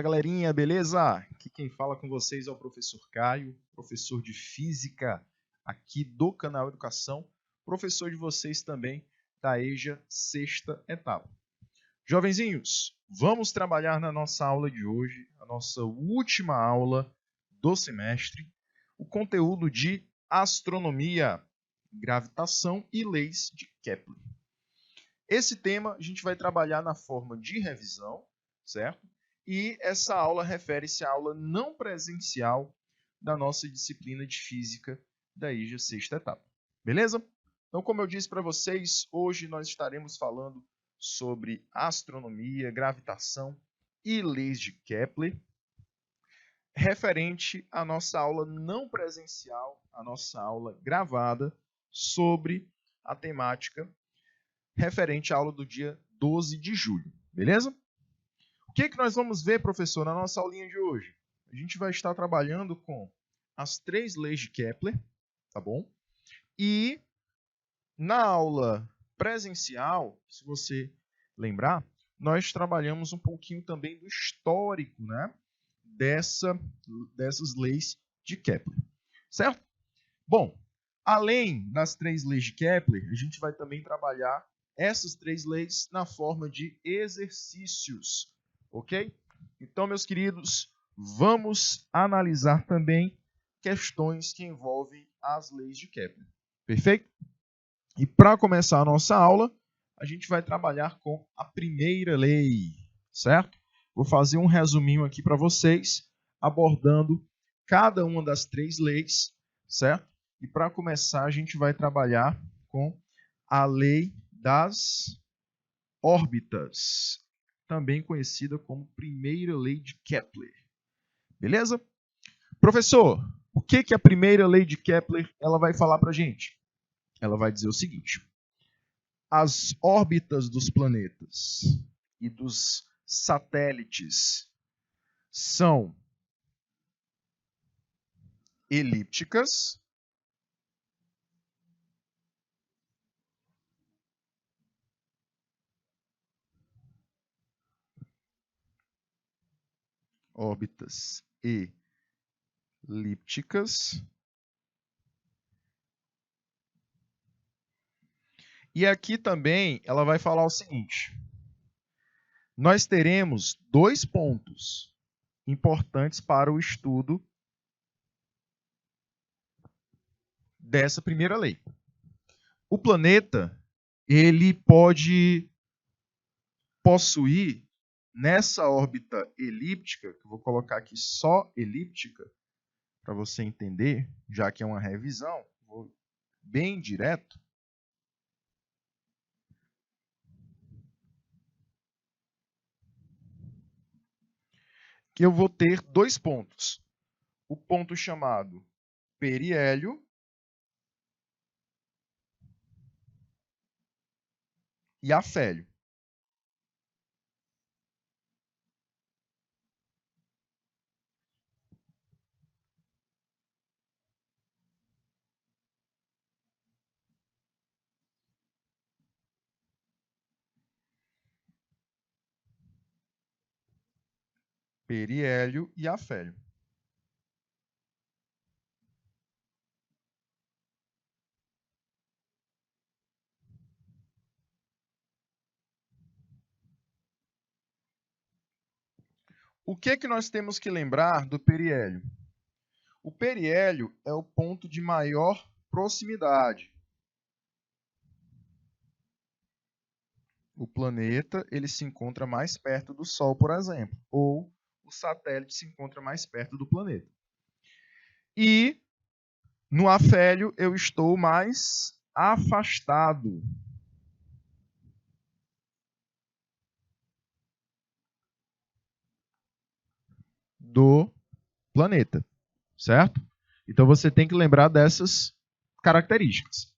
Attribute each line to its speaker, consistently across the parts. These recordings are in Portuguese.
Speaker 1: Fala galerinha, beleza? Aqui quem fala com vocês é o professor Caio, professor de Física aqui do canal Educação, professor de vocês também da EJA Sexta Etapa. Jovenzinhos, vamos trabalhar na nossa aula de hoje, a nossa última aula do semestre, o conteúdo de astronomia, gravitação e leis de Kepler. Esse tema a gente vai trabalhar na forma de revisão, certo? E essa aula refere-se à aula não presencial da nossa disciplina de Física da EJA Sexta Etapa. Beleza? Então, como eu disse para vocês, hoje nós estaremos falando sobre astronomia, gravitação e leis de Kepler, referente à nossa aula não presencial, a nossa aula gravada sobre a temática referente à aula do dia 12 de julho. Beleza? O que nós vamos ver, professor, na nossa aulinha de hoje? A gente vai estar trabalhando com as 3 leis de Kepler, tá bom? E na aula presencial, se você lembrar, nós trabalhamos um pouquinho também do histórico, né? Dessas leis de Kepler, certo? Bom, além das 3 leis de Kepler, a gente vai também trabalhar essas 3 leis na forma de exercícios, ok? Então, meus queridos, vamos analisar também questões que envolvem as leis de Kepler, perfeito? E para começar a nossa aula, a gente vai trabalhar com a primeira lei, certo? Vou fazer um resuminho aqui para vocês, abordando cada uma das 3 leis, certo? E para começar, a gente vai trabalhar com a lei das órbitas, também conhecida como primeira lei de Kepler. Beleza? Professor, o que a primeira lei de Kepler ela vai falar para a gente? Ela vai dizer o seguinte: as órbitas dos planetas e dos satélites são elípticas órbitas elípticas. E aqui também ela vai falar o seguinte: nós teremos 2 pontos importantes para o estudo dessa primeira lei. O planeta, ele pode possuir nessa órbita elíptica, que eu vou colocar aqui só elíptica, para você entender, já que é uma revisão, vou bem direto. Que eu vou ter 2 pontos. O ponto chamado periélio e afélio. Periélio e afélio. O que nós temos que lembrar do periélio? O periélio é o ponto de maior proximidade. O planeta ele se encontra mais perto do Sol, por exemplo, ou o satélite se encontra mais perto do planeta. E no afélio eu estou mais afastado do planeta, certo? Então você tem que lembrar dessas características.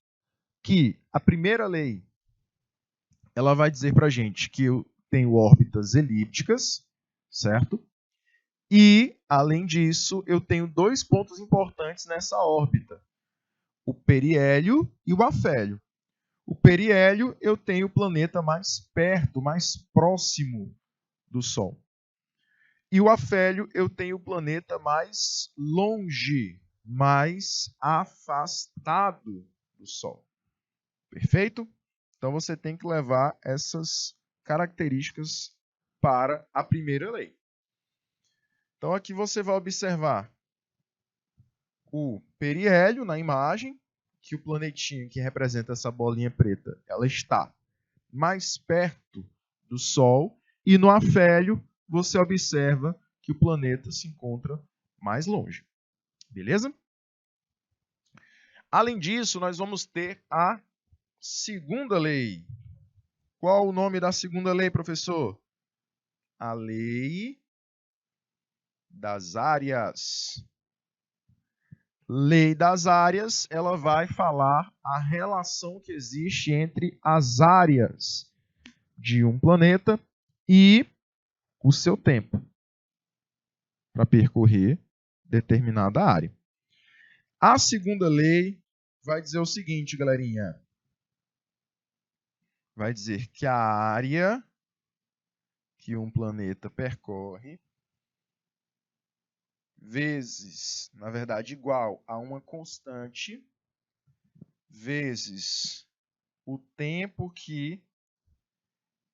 Speaker 1: Que a primeira lei ela vai dizer para a gente que eu tenho órbitas elípticas, certo? E, além disso, eu tenho 2 pontos importantes nessa órbita: o periélio e o afélio. O periélio, eu tenho o planeta mais perto, mais próximo do Sol. E o afélio, eu tenho o planeta mais longe, mais afastado do Sol. Perfeito? Então você tem que levar essas características para a primeira lei. Então aqui você vai observar o periélio na imagem, que o planetinho que representa essa bolinha preta, ela está mais perto do Sol, e no afélio você observa que o planeta se encontra mais longe. Beleza? Além disso, nós vamos ter a segunda lei. Qual o nome da segunda lei, professor? A lei das áreas. Lei das áreas, ela vai falar a relação que existe entre as áreas de um planeta e o seu tempo para percorrer determinada área. A segunda lei vai dizer o seguinte, galerinha. Vai dizer que a área que um planeta percorre vezes, na verdade, igual a uma constante vezes o tempo que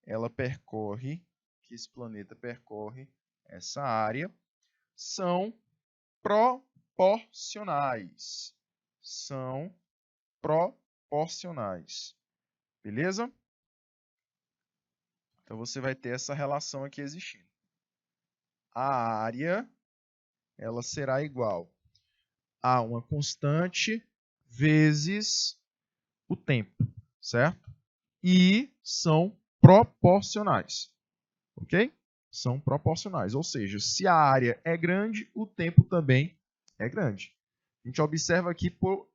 Speaker 1: ela percorre, que esse planeta percorre essa área, são proporcionais. São proporcionais. Beleza? Então você vai ter essa relação aqui existindo. A área, ela será igual a uma constante vezes o tempo, certo? E são proporcionais, ok? São proporcionais, ou seja, se a área é grande, o tempo também é grande. A gente observa aqui por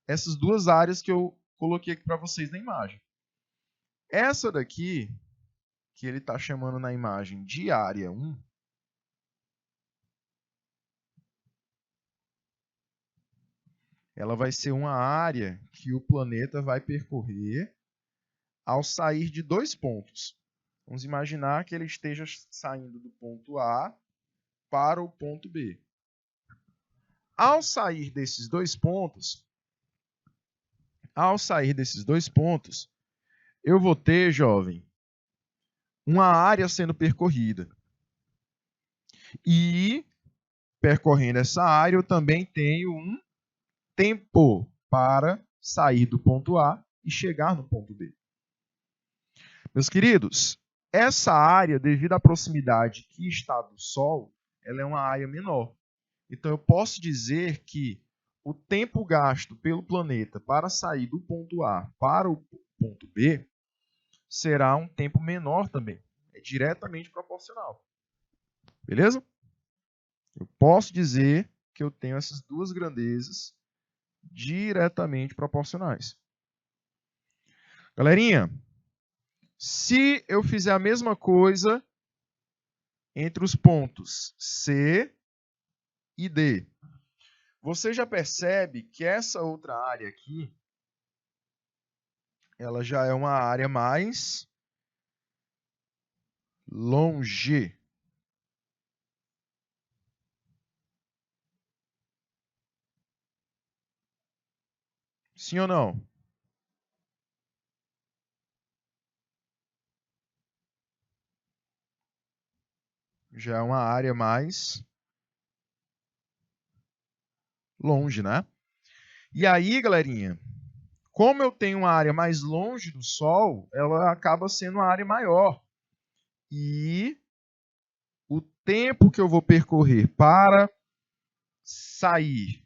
Speaker 1: essas duas áreas que eu coloquei aqui para vocês na imagem. Essa daqui, que ele está chamando na imagem de área 1, ela vai ser uma área que o planeta vai percorrer ao sair de dois pontos. Vamos imaginar que ele esteja saindo do ponto A para o ponto B. Ao sair desses dois pontos, eu vou ter, jovem, uma área sendo percorrida. E, percorrendo essa área, eu também tenho um tempo para sair do ponto A e chegar no ponto B. Meus queridos, essa área, devido à proximidade que está do Sol, ela é uma área menor. Então, eu posso dizer que o tempo gasto pelo planeta para sair do ponto A para o ponto B será um tempo menor também. É diretamente proporcional. Beleza? Eu posso dizer que eu tenho essas duas grandezas diretamente proporcionais. Galerinha, se eu fizer a mesma coisa entre os pontos C e D, você já percebe que essa outra área aqui, ela já é uma área mais longe. Sim ou não? Já é uma área mais longe, né? E aí, galerinha, como eu tenho uma área mais longe do Sol, ela acaba sendo uma área maior. E o tempo que eu vou percorrer para sair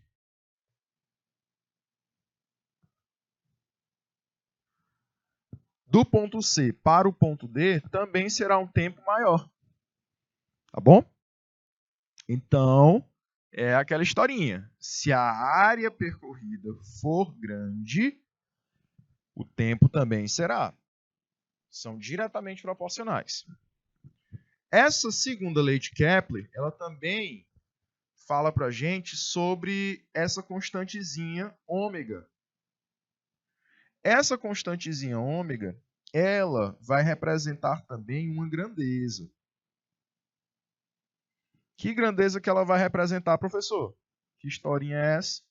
Speaker 1: do ponto C para o ponto D também será um tempo maior. Tá bom? Então, é aquela historinha. Se a área percorrida for grande, o tempo também será. São diretamente proporcionais. Essa segunda lei de Kepler, ela também fala para a gente sobre essa constantezinha ômega. Essa constantezinha ômega, ela vai representar também uma grandeza. Que grandeza que ela vai representar, professor? Que historinha é essa?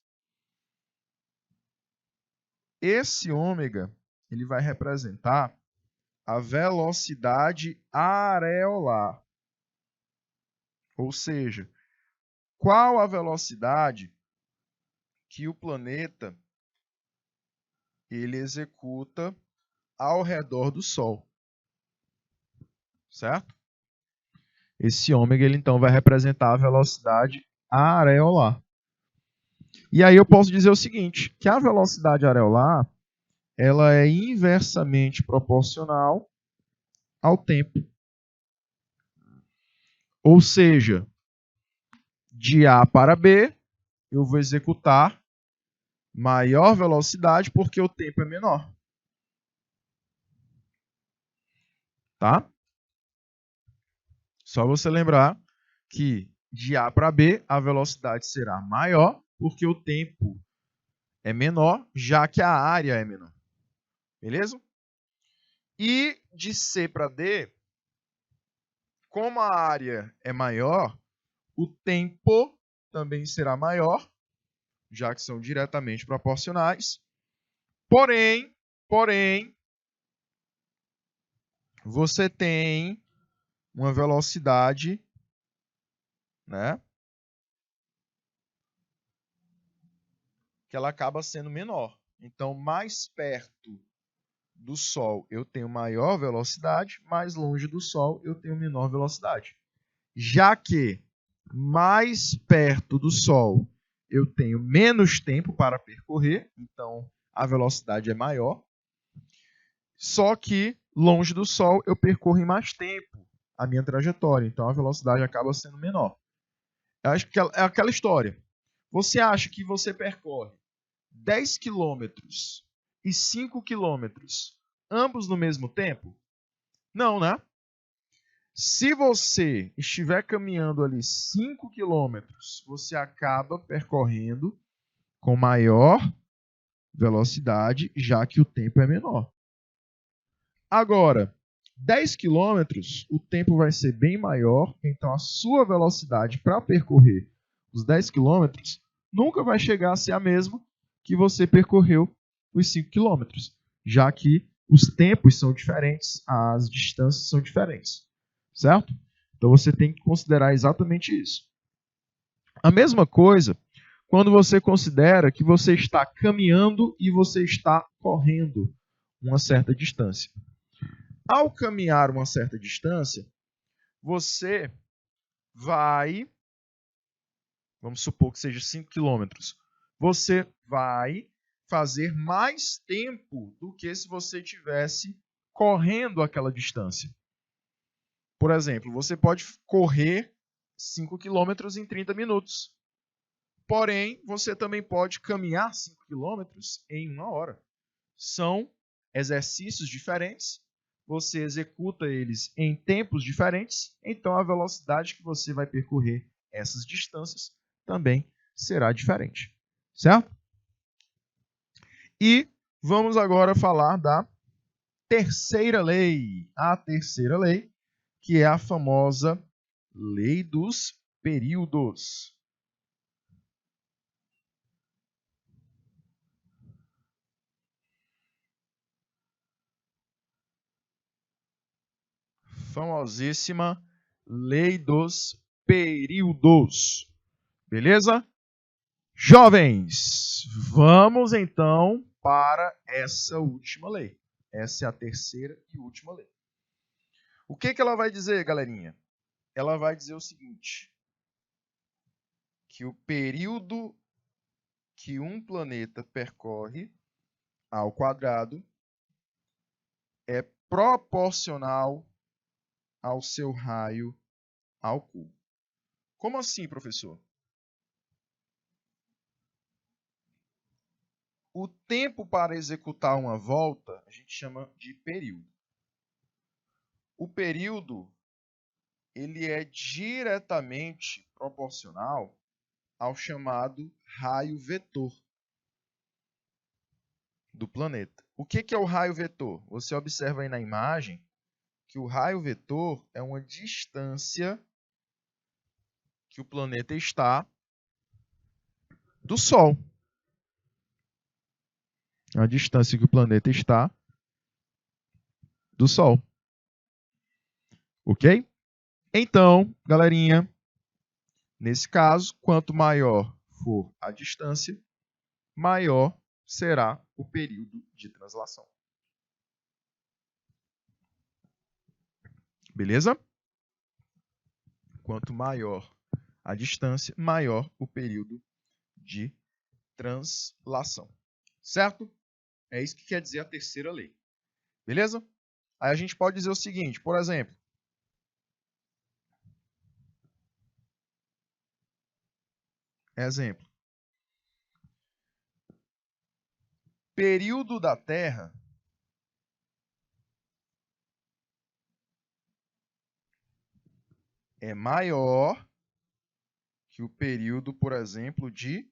Speaker 1: Esse ômega, ele vai representar a velocidade areolar. Ou seja, qual a velocidade que o planeta ele executa ao redor do Sol. Certo? Esse ômega, ele então vai representar a velocidade areolar. E aí eu posso dizer o seguinte, que a velocidade areolar, ela é inversamente proporcional ao tempo. Ou seja, de A para B, eu vou executar maior velocidade porque o tempo é menor. Tá? Só você lembrar que de A para B, a velocidade será maior porque o tempo é menor, já que a área é menor. Beleza? E de C para D, como a área é maior, o tempo também será maior, já que são diretamente proporcionais. Porém, você tem uma velocidade, né, que ela acaba sendo menor. Então, mais perto do Sol eu tenho maior velocidade, mais longe do Sol eu tenho menor velocidade. Já que mais perto do Sol eu tenho menos tempo para percorrer, então a velocidade é maior. Só que longe do Sol eu percorro em mais tempo a minha trajetória, então a velocidade acaba sendo menor. Eu acho que é aquela história. Você acha que você percorre 10 quilômetros e 5 quilômetros, ambos no mesmo tempo? Não, né? Se você estiver caminhando ali 5 quilômetros, você acaba percorrendo com maior velocidade, já que o tempo é menor. Agora, 10 quilômetros, o tempo vai ser bem maior, então a sua velocidade para percorrer os 10 quilômetros nunca vai chegar a ser a mesma que você percorreu os 5 quilômetros, já que os tempos são diferentes, as distâncias são diferentes, certo? Então você tem que considerar exatamente isso. A mesma coisa quando você considera que você está caminhando e você está correndo uma certa distância. Ao caminhar uma certa distância, você vai, vamos supor que seja 5 quilômetros, você vai fazer mais tempo do que se você estivesse correndo aquela distância. Por exemplo, você pode correr 5 quilômetros em 30 minutos. Porém, você também pode caminhar 5 quilômetros em 1 hora. São exercícios diferentes, você executa eles em tempos diferentes, então a velocidade que você vai percorrer essas distâncias também será diferente, certo? E vamos agora falar da terceira lei. A terceira lei, que é a famosa lei dos períodos. Famosíssima lei dos períodos. Beleza? Jovens, vamos então para essa última lei. Essa é a terceira e última lei. O que ela vai dizer, galerinha? Ela vai dizer o seguinte, que o período que um planeta percorre ao quadrado é proporcional ao seu raio ao cubo. Como assim, professor? O tempo para executar uma volta a gente chama de período. O período ele é diretamente proporcional ao chamado raio vetor do planeta. O que é o raio vetor? Você observa aí na imagem que o raio vetor é uma distância que o planeta está do Sol. A distância que o planeta está do Sol. Ok? Então, galerinha, nesse caso, quanto maior for a distância, maior será o período de translação. Beleza? Quanto maior a distância, maior o período de translação. Certo? É isso que quer dizer a terceira lei. Beleza? Aí a gente pode dizer o seguinte, por exemplo, período da Terra é maior que o período, por exemplo, de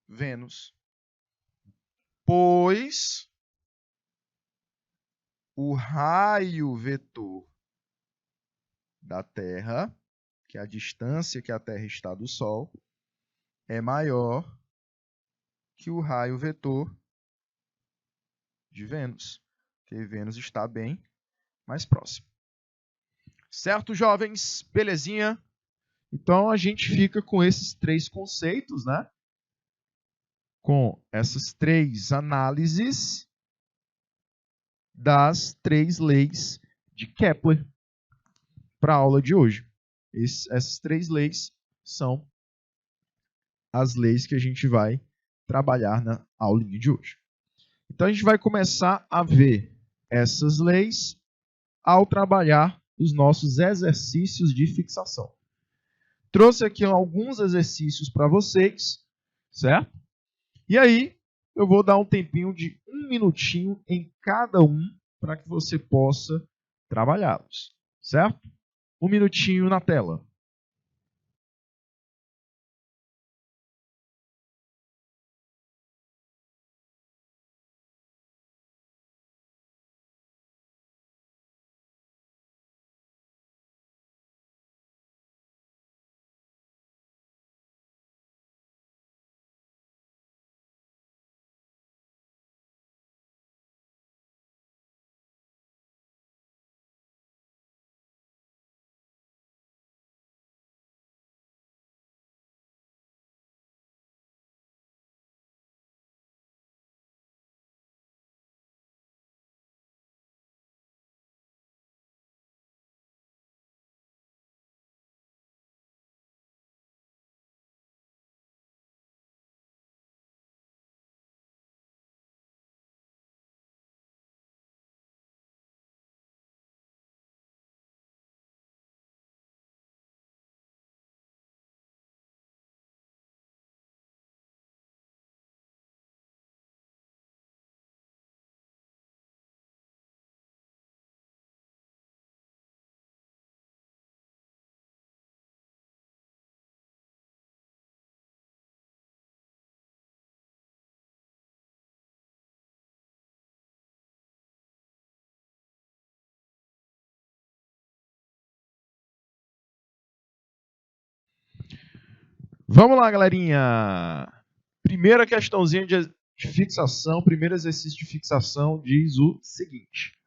Speaker 1: Vênus. Pois o raio vetor da Terra, que é a distância que a Terra está do Sol, é maior que o raio vetor de Vênus, porque Vênus está bem mais próximo. Certo, jovens? Belezinha? Então, a gente fica com esses três conceitos, né? Com essas três análises das três leis de Kepler para a aula de hoje. Essas três leis são as leis que a gente vai trabalhar na aulinha de hoje. Então, a gente vai começar a ver essas leis ao trabalhar os nossos exercícios de fixação. Trouxe aqui alguns exercícios para vocês, certo? E aí, eu vou dar um tempinho de 1 minutinho em cada um para que você possa trabalhá-los, certo? 1 minutinho na tela. Vamos lá, galerinha. Primeira questãozinha de fixação, primeiro exercício de fixação diz o seguinte.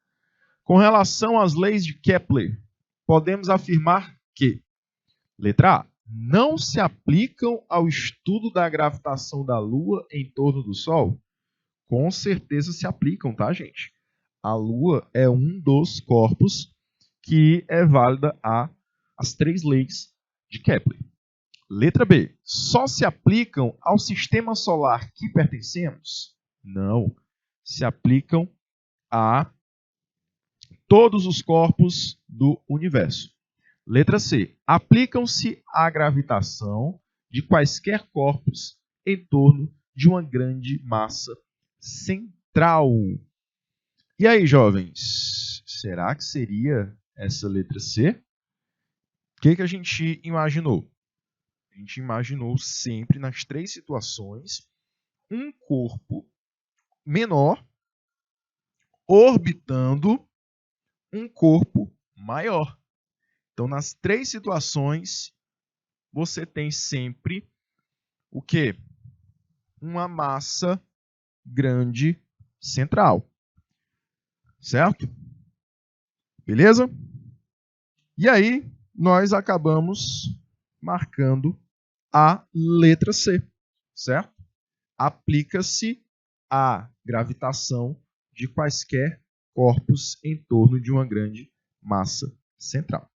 Speaker 1: Com relação às leis de Kepler, podemos afirmar que, letra A, não se aplicam ao estudo da gravitação da Lua em torno do Sol? Com certeza se aplicam, tá, gente? A Lua é um dos corpos que é válida às três leis de Kepler. Letra B. Só se aplicam ao sistema solar que pertencemos? Não. Se aplicam a todos os corpos do universo. Letra C. Aplicam-se à gravitação de quaisquer corpos em torno de uma grande massa central. E aí, jovens? Será que seria essa letra C? O que a gente imaginou? A gente imaginou sempre, nas três situações, um corpo menor orbitando um corpo maior. Então, nas três situações, você tem sempre o quê? Uma massa grande central. Certo? Beleza? E aí, nós acabamos marcando a letra C. Certo? Aplica-se a gravitação de quaisquer corpos em torno de uma grande massa central.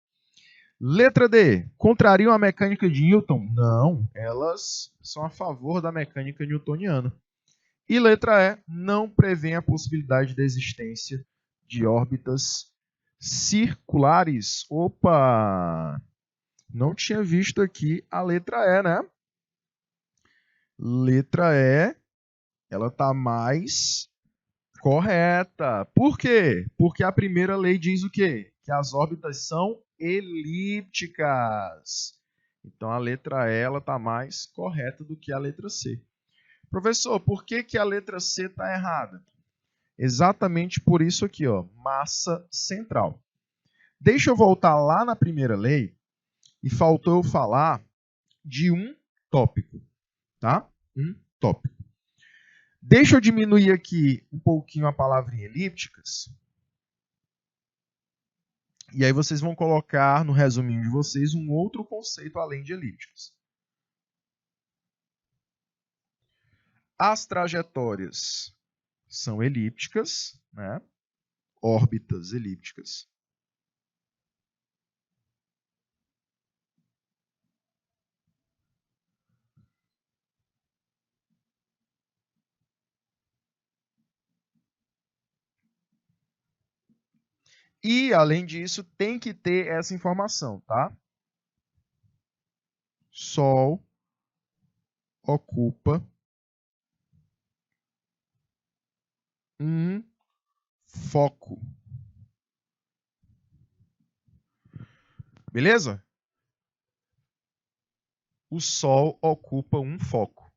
Speaker 1: Letra D. Contrariam a mecânica de Newton? Não, elas são a favor da mecânica newtoniana. E letra E. Não prevêem a possibilidade da existência de órbitas circulares. Opa! Não tinha visto aqui a letra E, né? Letra E, ela está mais correta. Por quê? Porque a primeira lei diz o quê? Que as órbitas são elípticas. Então a letra E está mais correta do que a letra C. Professor, por que a letra C está errada? Exatamente por isso aqui, ó, massa central. Deixa eu voltar lá na primeira lei e faltou eu falar de um tópico, tá? Um tópico. Deixa eu diminuir aqui um pouquinho a palavra em elípticas. E aí vocês vão colocar no resuminho de vocês um outro conceito além de elípticas. As trajetórias são elípticas, né? Órbitas elípticas. E, além disso, tem que ter essa informação, tá? Sol ocupa um foco. Beleza? O Sol ocupa um foco.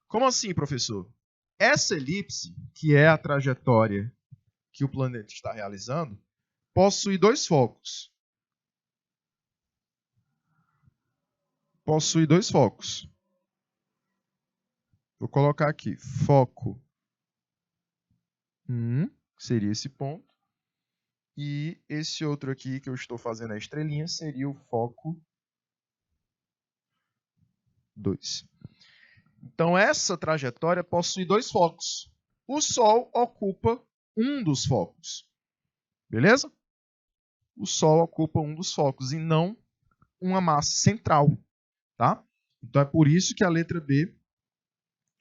Speaker 1: Como assim, professor? Essa elipse, que é a trajetória que o planeta está realizando, possui dois focos. Possui dois focos. Vou colocar aqui, foco 1, que seria esse ponto. E esse outro aqui que eu estou fazendo a estrelinha seria o foco 2. Então, essa trajetória possui dois focos. O Sol ocupa um dos focos. Beleza? O Sol ocupa um dos focos e não uma massa central. Tá? Então, é por isso que a letra B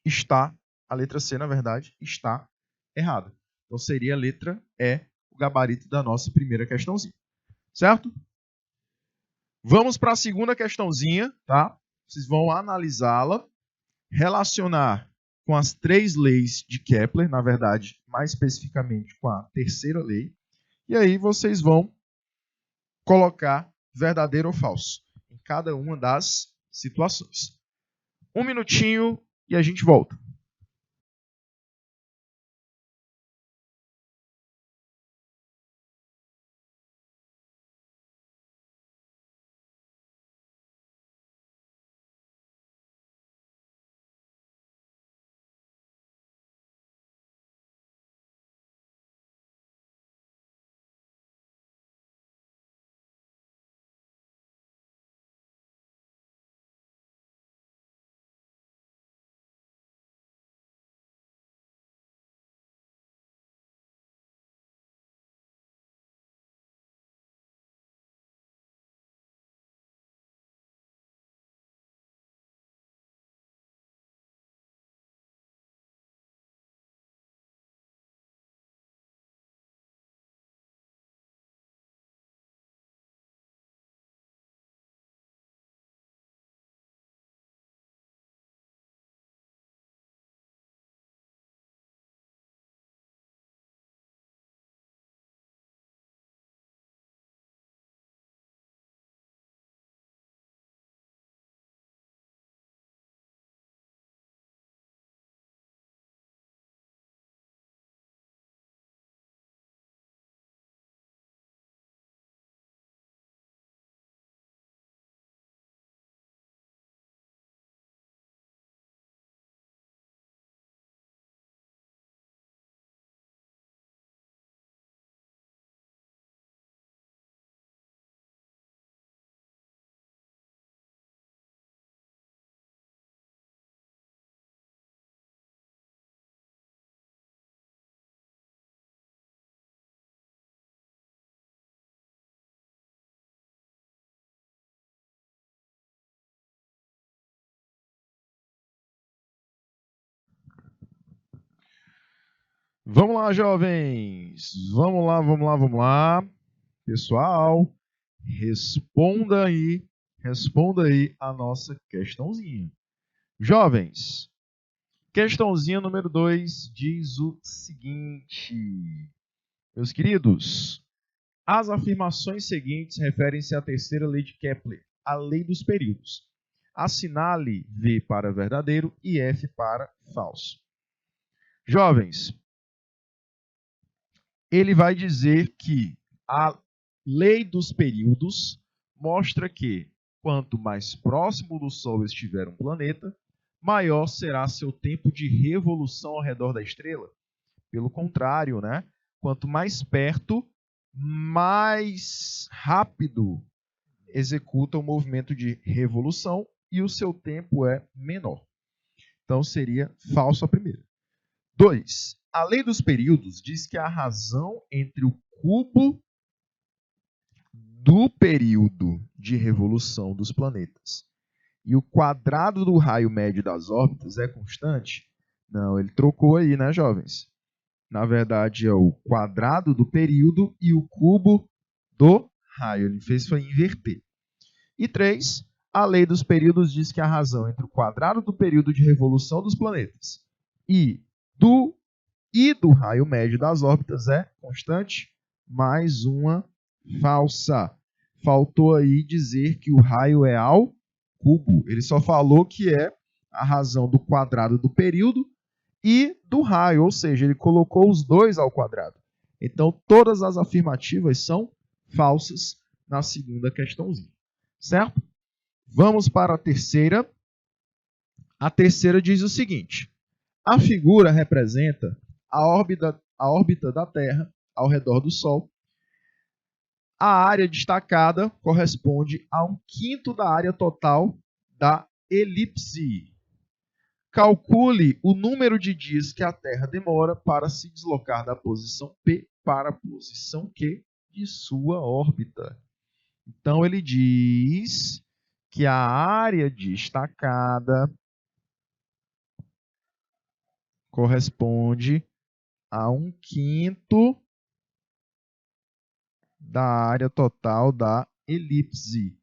Speaker 1: está, a letra C, na verdade, está errada. Então, seria a letra E, o gabarito da nossa primeira questãozinha. Certo? Vamos para a segunda questãozinha, tá? Vocês vão analisá-la, relacionar com as três leis de Kepler, na verdade, mais especificamente com a terceira lei, e aí vocês vão colocar verdadeiro ou falso em cada uma das situações. Um minutinho e a gente volta. Vamos lá, jovens. Vamos lá, vamos lá, vamos lá. Pessoal, responda aí a nossa questãozinha. Jovens, questãozinha número 2 diz o seguinte. Meus queridos, as afirmações seguintes referem-se à terceira lei de Kepler, a lei dos períodos. Assinale V para verdadeiro e F para falso. Jovens, ele vai dizer que a lei dos períodos mostra que quanto mais próximo do Sol estiver um planeta, maior será seu tempo de revolução ao redor da estrela. Pelo contrário, né? Quanto mais perto, mais rápido executa o movimento de revolução e o seu tempo é menor. Então seria falso a primeira. 2. A lei dos períodos diz que a razão entre o cubo do período de revolução dos planetas e o quadrado do raio médio das órbitas é constante? Não, ele trocou aí, né, jovens? Na verdade, é o quadrado do período e o cubo do raio. Ele fez foi inverter. E 3. A lei dos períodos diz que a razão entre o quadrado do período de revolução dos planetas e do raio médio das órbitas é constante. Mais uma falsa. Faltou aí dizer que o raio é ao cubo. Ele só falou que é a razão do quadrado do período e do raio, ou seja, ele colocou os dois ao quadrado. Então, todas as afirmativas são falsas na segunda questãozinha. Certo? Vamos para a terceira. A terceira diz o seguinte. A figura representa a órbita da Terra ao redor do Sol. A área destacada corresponde a 1/5 da área total da elipse. Calcule o número de dias que a Terra demora para se deslocar da posição P para a posição Q de sua órbita. Então, ele diz que a área destacada corresponde a 1/5 da área total da elipse.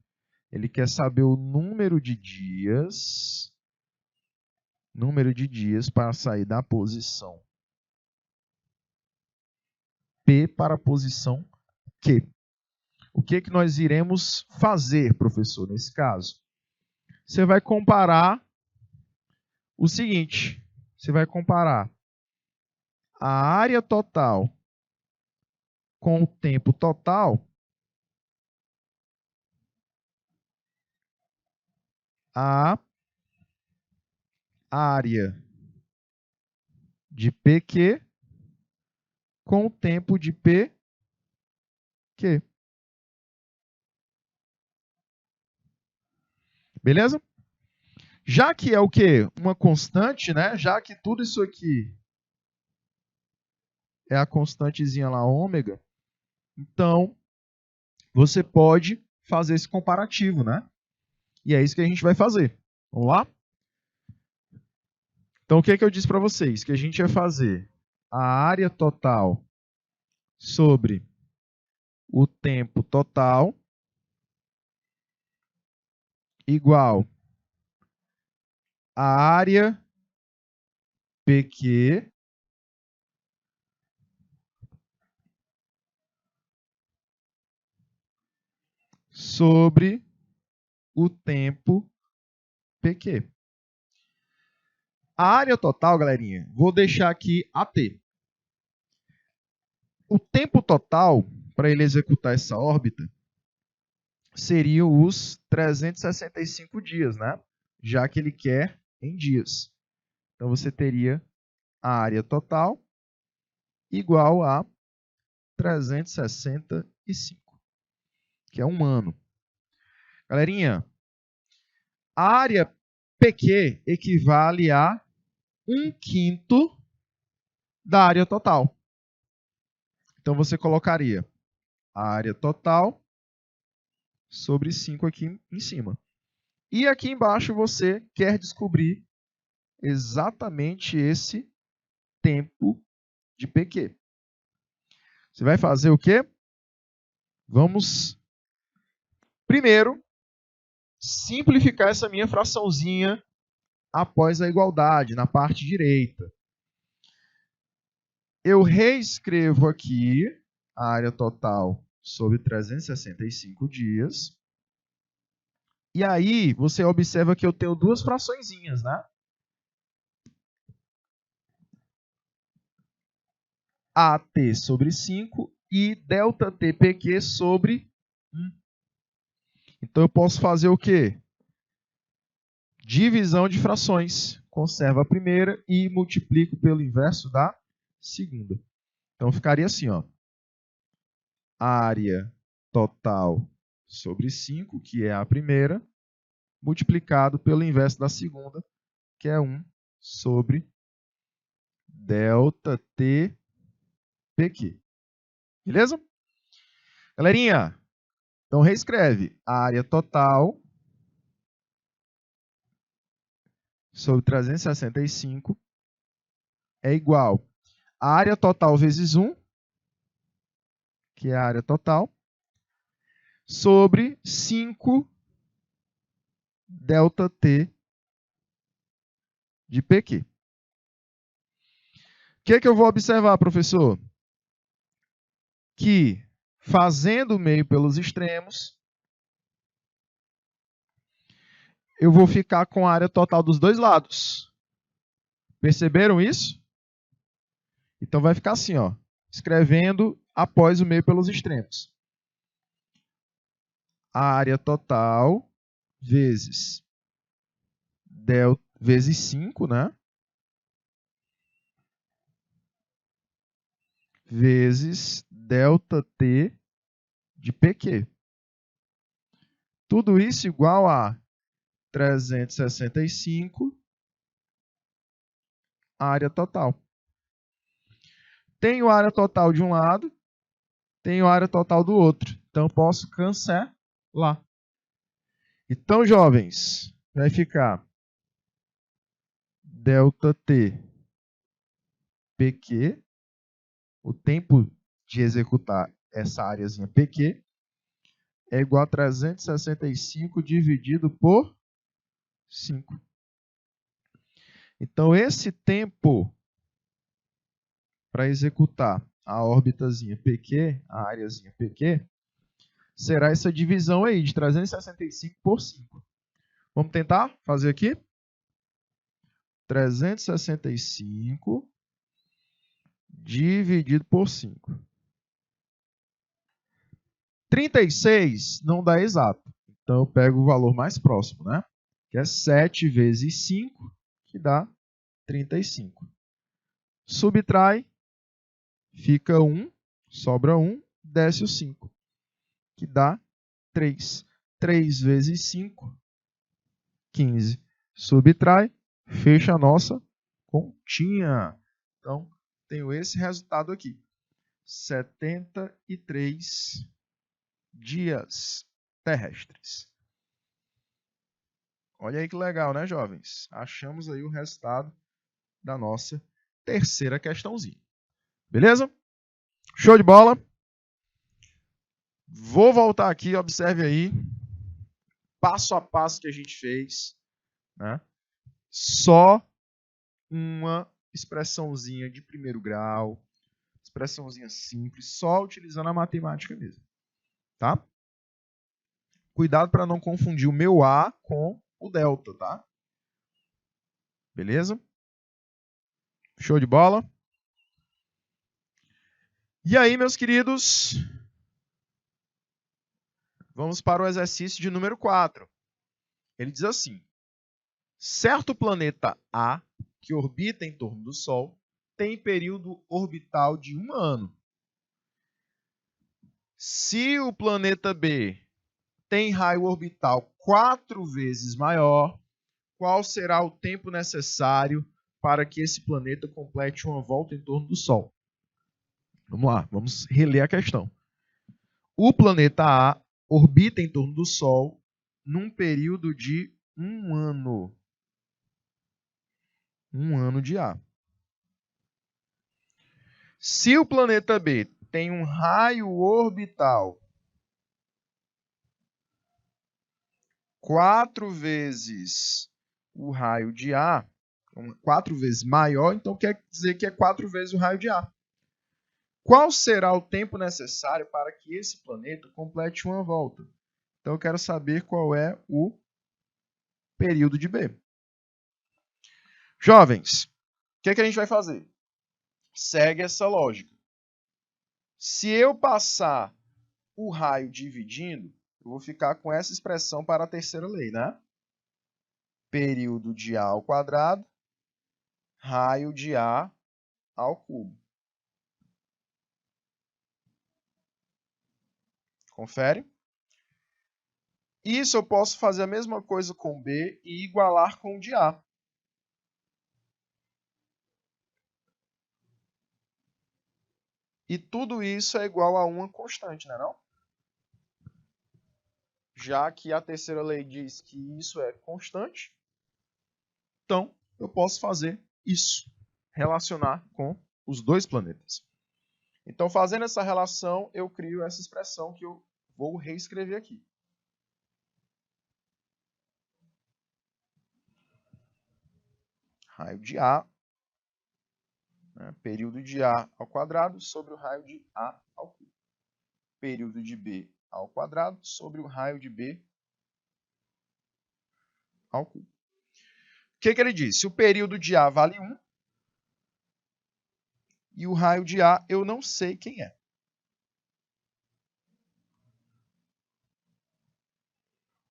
Speaker 1: Ele quer saber o número de dias para sair da posição P para a posição Q. O que que nós iremos fazer, professor, nesse caso? Você vai comparar o seguinte, você vai comparar a área total com o tempo total, a área de PQ com o tempo de PQ. Beleza? Já que é o quê? Uma constante, né? Já que tudo isso aqui é a constantezinha lá, ômega, então você pode fazer esse comparativo, né? E é isso que a gente vai fazer. Vamos lá? Então, o que é que eu disse para vocês? Que a gente vai fazer a área total sobre o tempo total igual a área PQ sobre o tempo PQ. A área total, galerinha, vou deixar aqui AT. O tempo total para ele executar essa órbita seriam os 365 dias, né? Já que ele quer em dias. Então, você teria a área total igual a 365, que é um ano. Galerinha, a área PQ equivale a 1/5 da área total. Então, você colocaria a área total sobre 5 aqui em cima. E aqui embaixo você quer descobrir exatamente esse tempo de PQ. Você vai fazer o quê? Vamos, primeiro, simplificar essa minha fraçãozinha após a igualdade, na parte direita. Eu reescrevo aqui a área total sobre 365 dias. E aí, você observa que eu tenho duas fraçõezinhas, né? AT sobre 5 e delta TPQ sobre 1. Então, eu posso fazer o quê? Divisão de frações. Conservo a primeira e multiplico pelo inverso da segunda. Então, ficaria assim, ó. Área total sobre 5, que é a primeira, multiplicado pelo inverso da segunda, que é 1 sobre delta T PQ. Beleza? Galerinha, então reescreve. A área total sobre 365 é igual a área total vezes 1, que é a área total, sobre 5 delta T de PQ. O que eu vou observar, professor? Que fazendo o meio pelos extremos, eu vou ficar com a área total dos dois lados. Perceberam isso? Então vai ficar assim, ó, escrevendo após o meio pelos extremos. A área total vezes delta vezes 5, né? Vezes delta T de PQ. Tudo isso igual a 365 área total. Tenho área total de um lado, tenho área total do outro. Então, posso cancelar. Então, jovens, vai ficar delta T PQ, o tempo de executar essa áreazinha PQ, é igual a 365 dividido por 5. Então, esse tempo para executar a órbitazinha PQ, a áreazinha PQ, será essa divisão aí de 365 por 5. Vamos tentar fazer aqui? 365 dividido por 5. 36 não dá exato. Então, eu pego o valor mais próximo, né? Que é 7 vezes 5, que dá 35. Subtrai, fica 1, sobra 1, desce o 5, que dá 3. 3 vezes 5, 15. Subtrai, fecha a nossa continha. Então, tenho esse resultado aqui. 73 dias terrestres. Olha aí que legal, né, jovens? Achamos aí o resultado da nossa terceira questãozinha. Beleza? Show de bola? Vou voltar aqui, observe aí, passo a passo que a gente fez, né? Só uma expressãozinha de primeiro grau, expressãozinha simples, só utilizando a matemática mesmo, tá? Cuidado para não confundir o meu A com o delta, tá? Beleza? Show de bola? E aí, meus queridos, vamos para o exercício de número 4. Ele diz assim: certo planeta A, que orbita em torno do Sol, tem período orbital de 1 ano. Se o planeta B tem raio orbital 4 vezes maior, qual será o tempo necessário para que esse planeta complete uma volta em torno do Sol? Vamos lá, vamos reler a questão. O planeta A orbita em torno do Sol num período de 1 ano. 1 ano de A. Se o planeta B tem um raio orbital 4 vezes o raio de A, 4 vezes maior, então quer dizer que é 4 vezes o raio de A. Qual será o tempo necessário para que esse planeta complete uma volta? Então eu quero saber qual é o período de B. Jovens, o que a gente vai fazer? Segue essa lógica. Se eu passar o raio dividindo, eu vou ficar com essa expressão para a terceira lei, né? Período de A ao quadrado, raio de A ao cubo. Confere? Isso eu posso fazer a mesma coisa com B e igualar com o de A. E tudo isso é igual a uma constante, não é não? Já que a terceira lei diz que isso é constante, então eu posso fazer isso, relacionar com os dois planetas. Então, fazendo essa relação, eu crio essa expressão que eu vou reescrever aqui. Raio de A, né, período de A ao quadrado sobre o raio de A ao cubo. Período de B ao quadrado sobre o raio de B ao cubo. O que ele disse? O período de A vale 1 e o raio de A eu não sei quem é.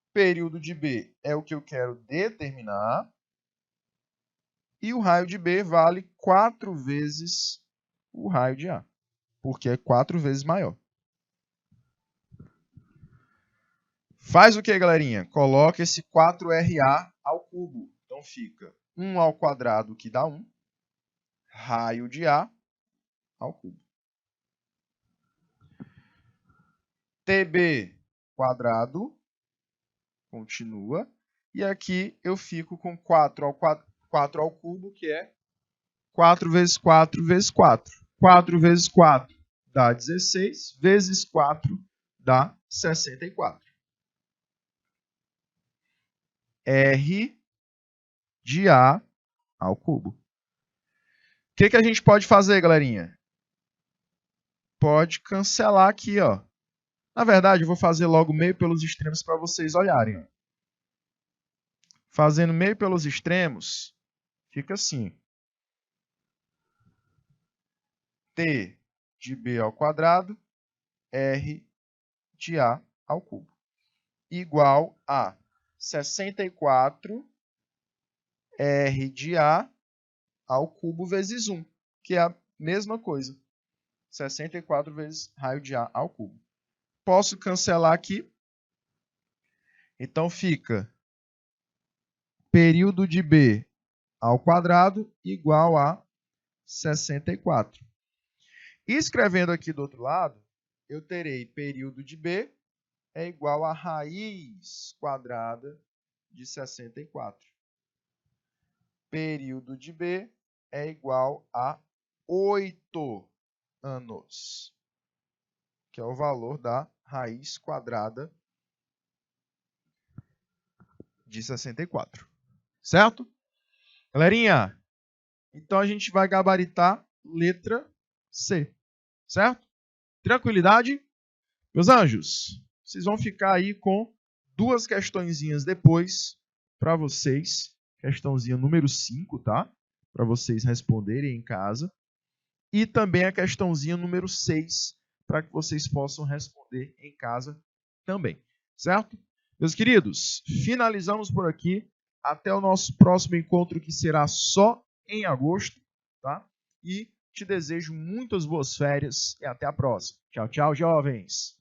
Speaker 1: O período de B é o que eu quero determinar. E o raio de B vale 4 vezes o raio de A, porque é 4 vezes maior. Faz o que, galerinha? Coloca esse 4RA ao cubo. Então fica 1 ao quadrado, que dá 1, raio de A ao cubo. TB quadrado, continua. E aqui eu fico com 4 ao cubo, que é 4 vezes 4 vezes 4. 4 vezes 4 dá 16, vezes 4 dá 64. R de A ao cubo. O que a gente pode fazer, galerinha? Pode cancelar aqui, ó. Na verdade, eu vou fazer logo meio pelos extremos para vocês olharem. Ó. Fazendo meio pelos extremos, fica assim. T de B ao quadrado, R de A ao cubo. Igual a 64 R de A ao cubo vezes 1, que é a mesma coisa. 64 vezes raio de A ao cubo. Posso cancelar aqui. Então fica período de B ao quadrado igual a 64. E escrevendo aqui do outro lado, eu terei período de B é igual a raiz quadrada de 64. Período de B é igual a 8 anos, que é o valor da raiz quadrada de 64. Certo? Galerinha, então a gente vai gabaritar letra C. Certo? Tranquilidade? Meus anjos, vocês vão ficar aí com 2 questõezinhas depois para vocês. Questãozinha número 5, tá? Para vocês responderem em casa. E também a questãozinha número 6, para que vocês possam responder em casa também. Certo? Meus queridos, finalizamos por aqui. Até o nosso próximo encontro, que será só em agosto, tá? E te desejo muitas boas férias e até a próxima. Tchau, tchau, jovens!